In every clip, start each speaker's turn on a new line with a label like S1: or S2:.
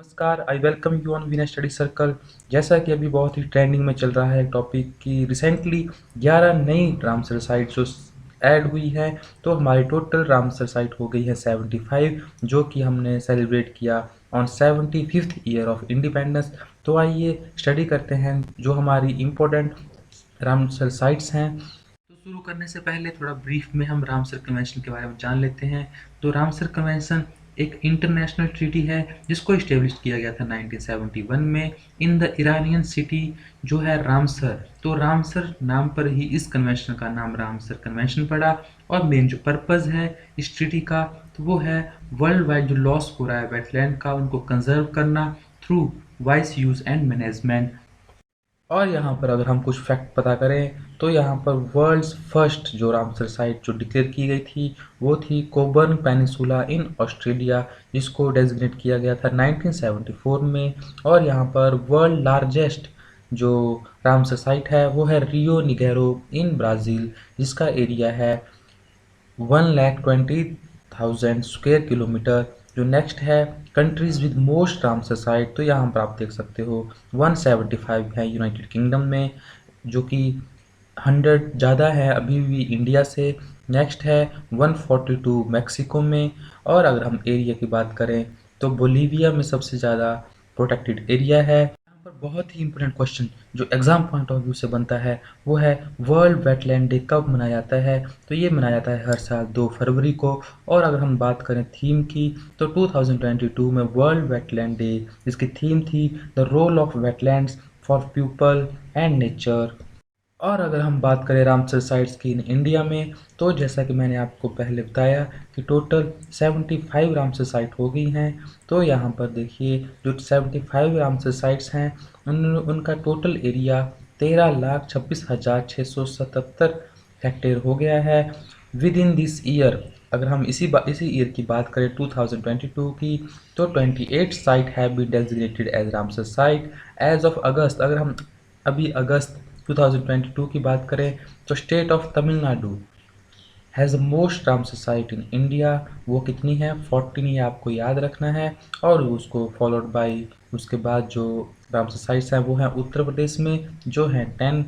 S1: नमस्कार, I welcome you on Vinay study circle. जैसा कि अभी बहुत ही ट्रेंडिंग में चल रहा है टॉपिक कि रिसेंटली 11 नई रामसर साइट जो ऐड हुई है, तो हमारी टोटल रामसर साइट हो गई है 75, जो कि हमने सेलिब्रेट किया on 75th year of independence. तो आइए स्टडी करते हैं जो हमारी इम्पोर्टेंट रामसर साइट्स हैं। तो शुरू करने से पहले थोड़ा ब्रीफ में हम रामसर कन्वेंशन के बारे में जान लेते हैं। तो रामसर कन्वेंशन एक इंटरनेशनल ट्रीटी है जिसको इस्टेब्लिश किया गया था 1971 में इन द ईरानियन सिटी जो है रामसर। तो रामसर नाम पर ही इस कन्वेंशन का नाम रामसर कन्वेंशन पड़ा। और मेन जो पर्पज़ है इस ट्रीटी का, तो वो है वर्ल्ड वाइड जो लॉस हो रहा है वेटलैंड का उनको कंजर्व करना through vice use and management. और यहाँ पर अगर हम कुछ फैक्ट पता करें तो यहाँ पर वर्ल्ड्स फर्स्ट जो रामसर साइट जो डिक्लेयर की गई थी वो थी कोबर्न पेनिसुला इन ऑस्ट्रेलिया, जिसको डेजिग्नेट किया गया था 1974 में। और यहाँ पर वर्ल्ड लार्जेस्ट जो रामसर साइट है वो है रियो निगेरो इन ब्राज़ील, जिसका एरिया है 1,20,000 स्क्वायर किलोमीटर। जो नेक्स्ट है countries with most Ramsar site, तो यहाँ पर आप देख सकते हो 175 है यूनाइटेड किंगडम में, जो कि 100 ज़्यादा है अभी भी इंडिया से। नेक्स्ट है 142 मैक्सिको में। और अगर हम एरिया की बात करें तो बोलीविया में सबसे ज़्यादा प्रोटेक्टेड एरिया है। यहाँ पर बहुत ही इंपॉर्टेंट क्वेश्चन जो एग्जाम पॉइंट ऑफ व्यू से बनता है वो है वर्ल्ड वेटलैंड डे कब मनाया जाता है। तो ये मनाया जाता है हर साल 2 फरवरी को। और अगर हम बात करें थीम की तो 2022 में वर्ल्ड वेटलैंड डे जिसकी थीम थी the role of wetlands for people and nature. और अगर हम बात करें रामसर साइट्स की इन इंडिया में, तो जैसा कि मैंने आपको पहले बताया कि टोटल 75 रामसर साइट हो गई हैं। तो यहाँ पर देखिए जो 75 रामसर साइट्स हैं उनका टोटल एरिया 13,26,677 हेक्टेयर हो गया है विद इन दिस ईयर। अगर हम इसी ईयर की बात करें 2022 की, तो 28 site have been designated as Ramsar site as of August. अगर हम अभी अगस्त 2022 की बात करें तो state of Tamil Nadu has the most Ramsar site in India. वो कितनी है? 14, ये आपको याद रखना है। और उसको फॉलोड बाय उसके बाद जो रामसर साइट्स हैं वो हैं उत्तर प्रदेश में जो हैं 10।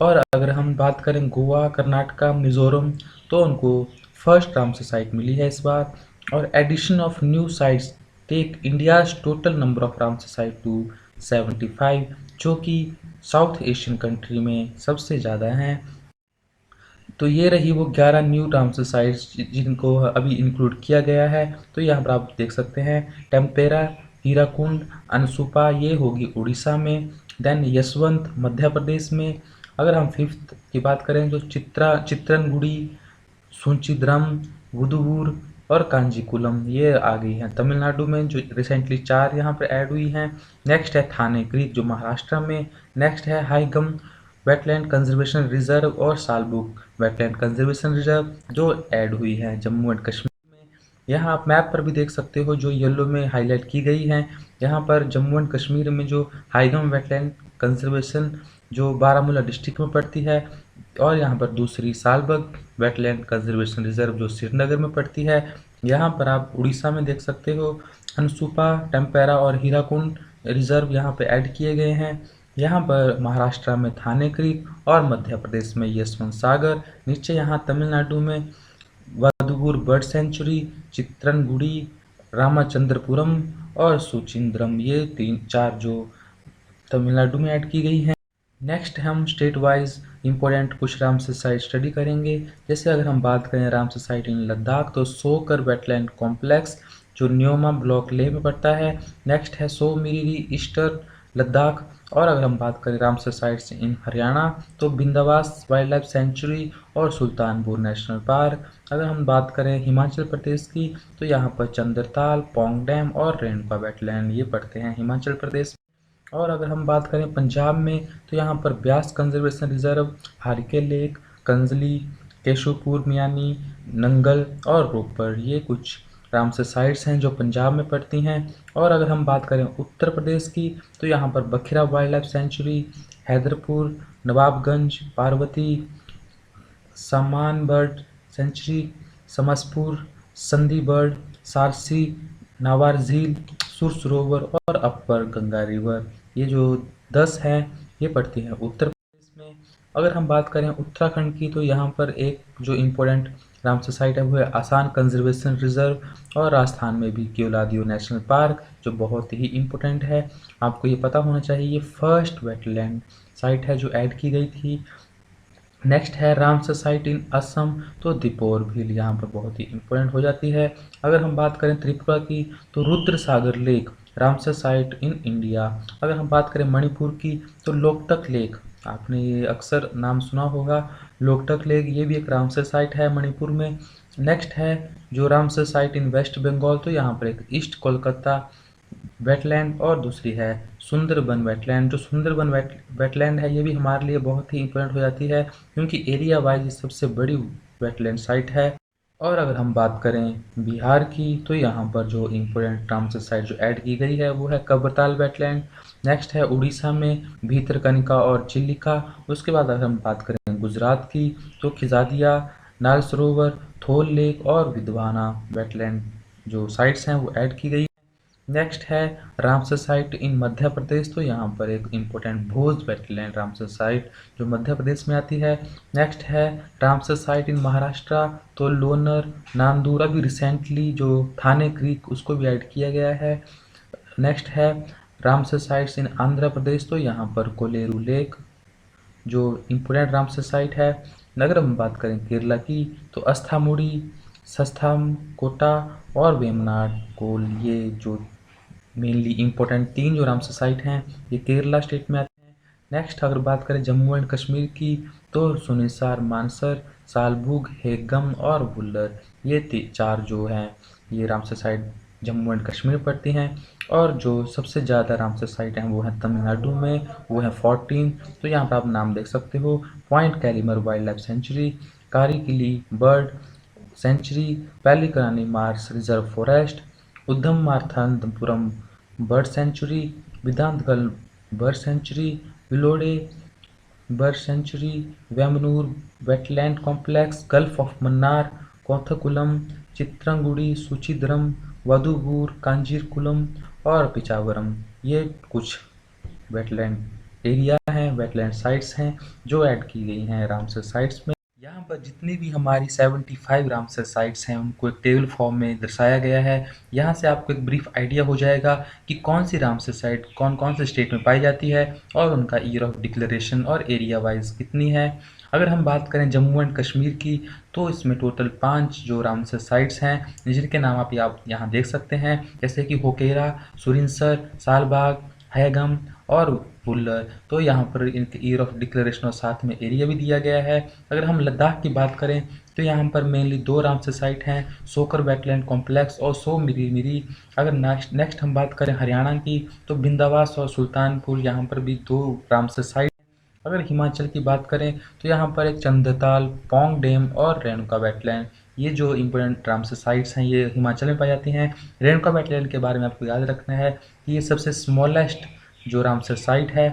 S1: और अगर हम बात करें गोवा, कर्नाटका, मिज़ोरम, तो उनको फर्स्ट रामसर साइट मिली है इस बार। और addition of new sites take India's total number of Ramsar site to 75, जो कि साउथ एशियन कंट्री में सबसे ज़्यादा हैं। तो ये रही वो 11 न्यू रामसर साइट्स जिनको अभी इंक्लूड किया गया है। तो यहाँ पर आप देख सकते हैं टेम्पेरा, हीराकुंड, अनसुपा ये होगी उड़ीसा में। देन यशवंत मध्य प्रदेश में। अगर हम फिफ्थ की बात करें तो चित्रनगुड़ी, सुचिद्रम, वुदुवूर और कांजीकुलम ये आ गई हैं तमिलनाडु में, जो रिसेंटली 4 यहाँ पर ऐड हुई हैं। नेक्स्ट है थाने क्रीक जो महाराष्ट्र में। नेक्स्ट है हाईगम वेटलैंड कंजर्वेशन रिजर्व और सालबुक वेटलैंड कंजर्वेशन रिजर्व जो ऐड हुई है जम्मू एंड कश्मीर। यहाँ आप मैप पर भी देख सकते हो जो येलो में हाईलाइट की गई हैं। यहाँ पर जम्मू एंड कश्मीर में जो हाईगम वेटलैंड कंजर्वेशन जो बारामूला डिस्ट्रिक्ट में पड़ती है, और यहाँ पर दूसरी सालबग वेटलैंड कंजर्वेशन रिजर्व जो श्रीनगर में पड़ती है। यहाँ पर आप उड़ीसा में देख सकते हो अनसुपा, टेम्पेरा और हीराकुंड रिजर्व यहाँ पे ऐड किए गए हैं। यहाँ पर महाराष्ट्र में थाने क्रीक और मध्य प्रदेश में यशवंत सागर। नीचे यहाँ तमिलनाडु में वदुवुर बर्ड सेंचुरी, चित्रनगुड़ी, रामाचंद्रपुरम और सुचिंद्रम ये 3-4 जो तमिलनाडु में ऐड की गई हैं। नेक्स्ट हम स्टेट वाइज इम्पोर्टेंट कुछ रामसर साइट स्टडी करेंगे। जैसे अगर हम बात करें रामसर साइट इन लद्दाख तो सोकर वेटलैंड कॉम्प्लेक्स जो न्योमा ब्लॉक लेह में पड़ता है। नेक्स्ट है सो मिरी ईस्टर्न लद्दाख। और अगर हम बात करें रामसर साइट्स इन हरियाणा तो बिंदावास वाइल्ड लाइफ सेंचुरी और सुल्तानपुर नेशनल पार्क। अगर हम बात करें हिमाचल प्रदेश की तो यहाँ पर चंद्रताल, पौंग डैम और रेणुका वेटलैंड ये पड़ते हैं हिमाचल प्रदेश। और अगर हम बात करें पंजाब में तो यहाँ पर Beas conservation reserve, हारिके lake, कंजली, Keshavpur Miani, Nangal और रोपड़ ये कुछ रामसर साइट्स हैं जो पंजाब में पड़ती हैं। और अगर हम बात करें उत्तर प्रदेश की तो यहाँ पर Bakhira wild life sanctuary, Haiderpur, Nawabganj, Parvati, सामान बर्ड सेंचुरी, समसपुर, संदी बर्ड, सारसी, नावार झील, सुर सरोवर और अपर गंगा रिवर, ये जो 10 हैं ये पड़ती हैं उत्तर प्रदेश में। अगर हम बात करें उत्तराखंड की तो यहाँ पर एक जो इम्पोर्टेंट रामसर साइट है वो है आसाम कंजर्वेशन रिजर्व, और राजस्थान में भी केवलादियो नेशनल पार्क जो बहुत ही इम्पोर्टेंट है। आपको ये पता होना चाहिए ये फर्स्ट वेटलैंड साइट है जो ऐड की गई थी। नेक्स्ट है रामसर साइट इन असम, तो दीपोर भील यहाँ पर बहुत ही इम्पोर्टेंट हो जाती है। अगर हम बात करें त्रिपुरा की तो Rudra Sagar lake Ramsar site in India. अगर हम बात करें मणिपुर की तो लोकटक लेक, आपने ये अक्सर नाम सुना होगा लोकटक लेक, ये भी एक रामसर साइट है मणिपुर में। नेक्स्ट है जो रामसर साइट इन वेस्ट बंगाल, तो यहाँ पर एक ईस्ट कोलकाता वेटलैंड और दूसरी है सुंदरबन वेटलैंड। जो सुंदरबन वेटलैंड है ये भी हमारे लिए बहुत ही इम्पोर्टेंट हो जाती है क्योंकि एरिया वाइज ये सबसे बड़ी वेटलैंड साइट है। और अगर हम बात करें बिहार की तो यहाँ पर जो इम्पोर्टेंट रामसर साइट जो ऐड की गई है वो है कब्रताल वेटलैंड। नेक्स्ट है उड़ीसा में भीतरकनिका और चिल्लिका। उसके बाद अगर हम बात करें गुजरात की तो खिजादिया, नाल सरोवर, थोल लेक और विद्वाना वेटलैंड जो साइट्स हैं वो ऐड की गई। नेक्स्ट है रामसर साइट इन मध्य प्रदेश, तो यहाँ पर एक इम्पोर्टेंट भोज वेटलैंड रामसर साइट जो मध्य प्रदेश में आती है। नेक्स्ट है रामसर साइट इन महाराष्ट्र, तो लोनर, नांदूर, अभी रिसेंटली जो थाने क्रीक उसको भी ऐड किया गया है। नेक्स्ट है Ramsar sites in Andhra Pradesh, तो यहाँ पर कोलेरू लेक जो इम्पोर्टेंट रामसर साइट है। अगर हम बात करें केरला की तो अस्थामुड़ी, सस्थम कोटा और वेमनाड कोल, ये जो मेनली इम्पोर्टेंट 3 जो रामसर साइट हैं ये केरला स्टेट में आते हैं। नेक्स्ट अगर बात करें जम्मू एंड कश्मीर की तो सुनिसार, मानसर, सालबुग, हेगम और बुल्लर, ये 4 जो हैं ये Ramsar site Jammu and Kashmir पड़ती हैं। और जो सबसे ज़्यादा रामसर साइट हैं वो हैं तमिलनाडु में, वो हैं 14। तो यहाँ पर आप नाम देख सकते हो Point Calimere wildlife sanctuary, Karikili bird sanctuary, Pallikaranai marsh reserve forest, Udhayamarthandapuram bird sanctuary, Vedanthangal bird sanctuary, Vellode bird sanctuary, Vembannur wetland complex, Gulf of Mannar, Koonthankulam, Chitrangudi, Suchindram, Vaduvoor, Kanjirankulam और पिचावरम, ये कुछ वेटलैंड एरिया हैं, वेटलैंड साइट्स हैं जो ऐड की गई हैं रामसर साइट्स में। यहाँ पर जितनी भी हमारी 75 रामसर साइट्स हैं उनको एक टेबल फॉर्म में दर्शाया गया है। यहाँ से आपको एक ब्रीफ आइडिया हो जाएगा कि कौन सी रामसर साइट कौन कौन से स्टेट में पाई जाती है और उनका ईयर ऑफ डिक्लेरेशन और एरिया वाइज कितनी है। अगर हम बात करें जम्मू एंड कश्मीर की तो इसमें टोटल 5 जो रामसर साइट्स हैं जिनके नाम आप यहाँ देख सकते हैं, जैसे कि होकेरा, सुरिनसर, सालबाग, हैगम और बुल्लर। तो यहाँ पर इनके ईयर ऑफ डिक्लेरेशन और साथ में एरिया भी दिया गया है। अगर हम लद्दाख की बात करें तो यहाँ पर मेनली 2 रामसर साइट हैं, सोकर वेटलैंड कॉम्प्लेक्स और सो मिरी मिरी। अगर नेक्स्ट हम बात करें हरियाणा की तो बिंदावास और सुल्तानपुर, यहाँ पर भी 2 रामसर साइट। अगर हिमाचल की बात करें तो यहाँ पर एक चंद्रताल, पौंग डैम और रेणुका वेटलैंड, ये जो इम्पोर्टेंट रामसर साइट्स हैं ये हिमाचल में पाई जाती हैं। रेणुका वेटलैंड के बारे में आपको याद रखना है कि ये सबसे स्मॉलेस्ट जो रामसर साइट है।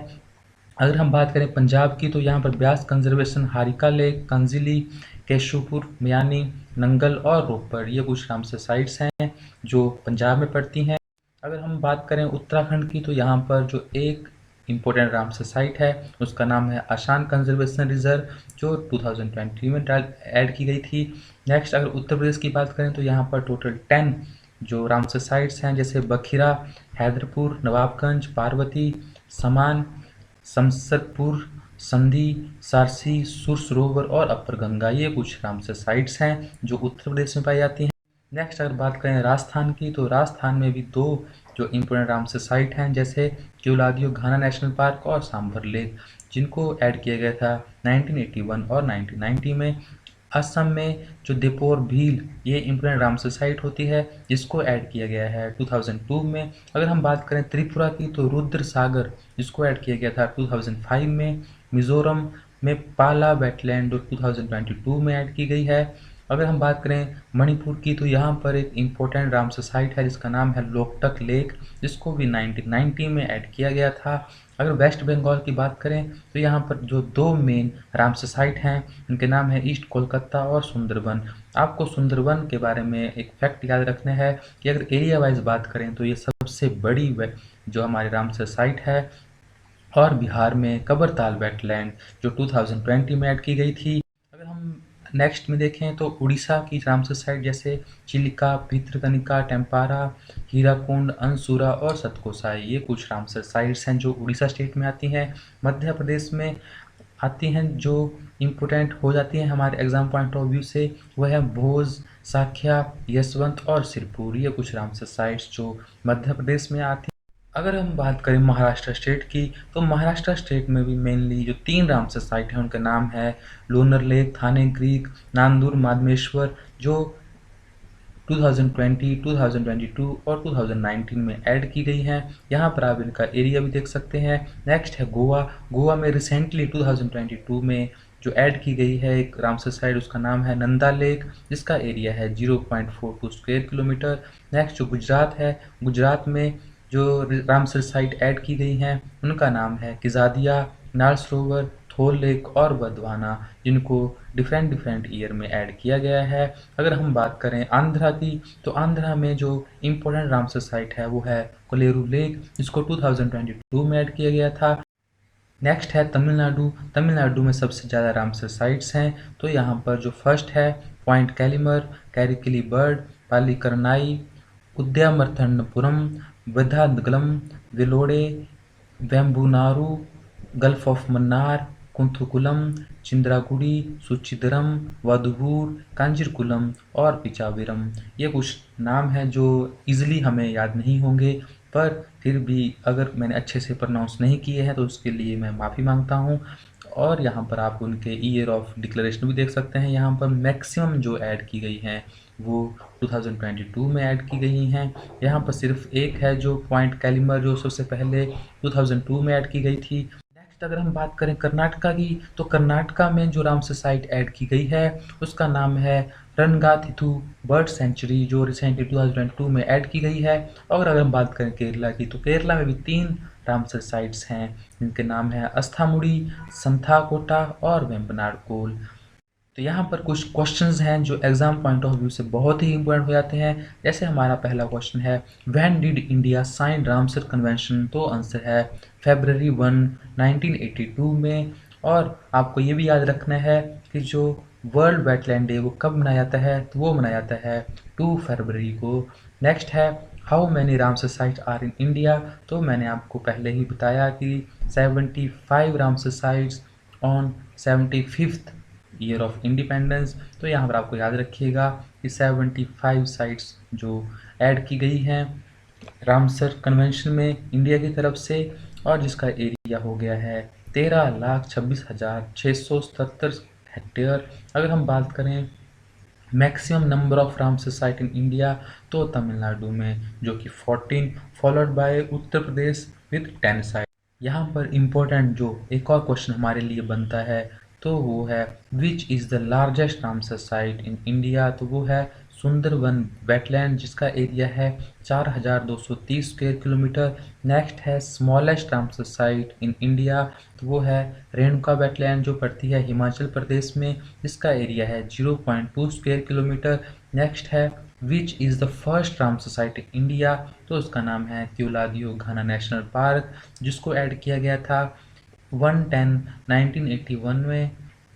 S1: अगर हम बात करें पंजाब की तो यहाँ पर ब्यास कंजर्वेशन, हारिका लेक, कंजिली, केशुपुर, मियानी, नंगल और रोपड़, ये कुछ रामसर साइट्स हैं जो पंजाब में पड़ती हैं। अगर हम बात करें उत्तराखंड की तो यहाँ पर जो एक इम्पोर्टेंट रामसर साइट है उसका नाम है आशान कंजर्वेशन रिजर्व जो 2020 में ऐड की गई थी। नेक्स्ट अगर उत्तर प्रदेश की बात करें तो यहाँ पर टोटल 10 जो रामसर साइट्स हैं, जैसे बखीरा, हैदरपुर, नवाबगंज, पार्वती, समान, शमशेरपुर, संधी, सारसी, सुर सरोवर और अपर गंगा, ये कुछ रामसर साइट्स हैं जो उत्तर प्रदेश में पाई जाती हैं। नेक्स्ट अगर बात करें राजस्थान की तो राजस्थान में भी 2 जो इम्पोर्टेंट रामसर साइट हैं, जैसे केवलादियो घाना नेशनल पार्क और सांभर लेक, जिनको ऐड किया गया था 1981 और 1990 में। असम में जो दीपोर भील, ये इम्पोर्टेंट रामसर साइट होती है जिसको ऐड किया गया है 2002 में। अगर हम बात करें त्रिपुरा की तो रुद्र सागर, जिसको ऐड किया गया था 2005 में। मिजोरम में पाला वेटलैंड जो 2022 में ऐड की गई है। अगर हम बात करें मणिपुर की, तो यहाँ पर एक इम्पोर्टेंट रामसर साइट है जिसका नाम है लोकटक लेक, जिसको भी 1990 में ऐड किया गया था। अगर वेस्ट बंगाल की बात करें तो यहाँ पर जो दो मेन रामसर साइट हैं उनके नाम है ईस्ट कोलकाता और सुंदरबन। आपको सुंदरबन के बारे में एक फैक्ट याद रखना है कि अगर एरिया वाइज बात करें तो ये सबसे बड़ी जो हमारी रामसर साइट है। और बिहार में कबरताल वेटलैंड जो 2020 में ऐड की गई थी। अगर हम नेक्स्ट में देखें तो उड़ीसा की रामसर साइट जैसे चिलिका, भितरकनिका, टेम्पारा, हीराकुंड, अंसुरा और सतकोसाई, ये कुछ रामसर साइट्स हैं जो उड़ीसा स्टेट में आती हैं। मध्य प्रदेश में आती हैं जो इम्पोर्टेंट हो जाती हैं हमारे एग्जाम पॉइंट ऑफ व्यू से, वह है भोज, साख्या, यशवंत और सिरपुर, ये कुछ रामसर साइट्स जो मध्य प्रदेश में आती हैं। अगर हम बात करें महाराष्ट्र स्टेट की, तो महाराष्ट्र स्टेट में भी मेनली जो 3 रामसर साइट हैं उनका नाम है लोनर लेक, थाने क्रीक, नांदूर माधवेश्वर, जो 2020, 2022 और 2019 में ऐड की गई हैं। यहाँ पर आप इनका एरिया भी देख सकते हैं। नेक्स्ट है गोवा। गोवा में रिसेंटली 2022 में जो ऐड की गई है एक रामसर साइट, उसका नाम है नंदा लेक, जिसका एरिया है 0.42 स्क्वायर किलोमीटर। नेक्स्ट जो गुजरात है, गुजरात में जो रामसर साइट ऐड की गई हैं उनका नाम है किजादिया, नाल सरोवर, थोल लेक और बंदवाना, जिनको डिफरेंट डिफरेंट ईयर में ऐड किया गया है। अगर हम बात करें आंध्रा की, तो आंध्रा में जो इम्पोर्टेंट रामसर साइट है वो है कोलेरू लेक, जिसको 2022 में ऐड किया गया था। नेक्स्ट है तमिलनाडु। तमिलनाडु में सबसे ज़्यादा रामसर साइट्स हैं, तो यहाँ पर जो फर्स्ट है Point Calimere, Karikili bird, Pallikaranai, Udhayamarthandapuram, Vedanthangal, Vellode, Vembannur, Gulf of Mannar, Koonthankulam, Chitrangudi, Suchindram, Vaduvoor, Kanjirankulam और पिचाविरम, ये कुछ नाम हैं जो इजीली हमें याद नहीं होंगे, पर फिर भी अगर मैंने अच्छे से प्रोनाउंस नहीं किए हैं तो उसके लिए मैं माफ़ी मांगता हूँ। और यहाँ पर आप उनके ईयर ऑफ डिक्लेरेशन भी देख सकते हैं। यहाँ पर मैक्सिमम जो ऐड की गई हैं वो 2022 में ऐड की गई हैं। यहाँ पर सिर्फ एक है जो पॉइंट कैलिमर, जो सबसे पहले 2002 में ऐड की गई थी। नेक्स्ट अगर हम बात करें कर्नाटका की, तो कर्नाटका में जो रामसर साइट ऐड की गई है उसका नाम है रनगाथिथु बर्ड सेंचुरी, जो रिसेंटली 2022 में ऐड की गई है। और अगर हम बात करें केरला की, तो केरला में भी 3 रामसर साइट्स हैं जिनके नाम है अस्थामुड़ी, संथाकोटा और वेम्बनाड कोल। तो यहाँ पर कुछ क्वेश्चंस हैं जो एग्जाम पॉइंट ऑफ व्यू से बहुत ही इंपॉर्टेंट हो जाते हैं। जैसे हमारा पहला क्वेश्चन है, when did India sign Ramsar convention, तो आंसर है February 1, 1982 में। और आपको ये भी याद रखना है कि जो वर्ल्ड वेटलैंड डे वो कब मनाया जाता है, तो वो मनाया जाता है 2 फरवरी को। नेक्स्ट है, how many Ramsar site are in India, तो मैंने आपको पहले ही बताया कि 75 Ramsar sites on 75th year of independence. तो यहाँ पर आपको याद रखिएगा कि 75 साइट्स जो ऐड की गई हैं रामसर कन्वेंशन में इंडिया की तरफ से, और जिसका एरिया हो गया है 13,26,677 हेक्टेयर। अगर हम बात करें maximum number of Ramsar site in India, तो तमिलनाडु में जो कि 14, followed by Uttar Pradesh with 10 site. यहाँ पर इम्पोर्टेंट जो एक और क्वेश्चन हमारे लिए बनता है तो वो है which is the largest Ramsar site in India, तो वो है सुंदरवन वेटलैंड, जिसका एरिया है 4,230 स्क्वायर किलोमीटर। नेक्स्ट है smallest Ramsar site in India, तो वो है रेणुका वेटलैंड जो पड़ती है हिमाचल प्रदेश में, जिसका एरिया है 0.2 स्क्वायर किलोमीटर। नेक्स्ट है which is the first Ramsar site in India, तो उसका नाम है क्यूलादियो घाना नेशनल पार्क, जिसको ऐड किया गया था 1/10/1981 में।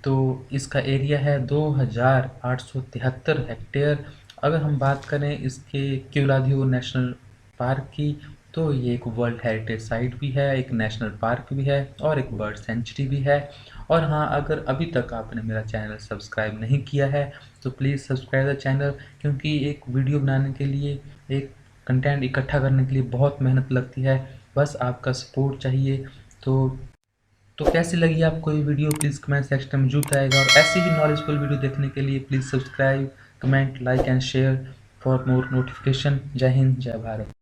S1: तो इसका एरिया है 2,873 हेक्टेयर। अगर हम बात करें इसके क्यूलादियो नेशनल पार्क की, तो ये एक वर्ल्ड हेरिटेज साइट भी है, एक नेशनल पार्क भी है और एक बर्ड सेंचुरी भी है। और हाँ, अगर अभी तक आपने मेरा चैनल सब्सक्राइब नहीं किया है तो प्लीज़ सब्सक्राइब द चैनल, क्योंकि एक वीडियो बनाने के लिए, एक कंटेंट इकट्ठा करने के लिए बहुत मेहनत लगती है। बस आपका सपोर्ट चाहिए। तो कैसी लगी आपको ये वीडियो, प्लीज़ कमेंट सेक्शन में जरूर बताइएगा। और ऐसी ही नॉलेजफुल वीडियो देखने के लिए please subscribe, comment, like and share for more notification. जय हिंद, जय भारत।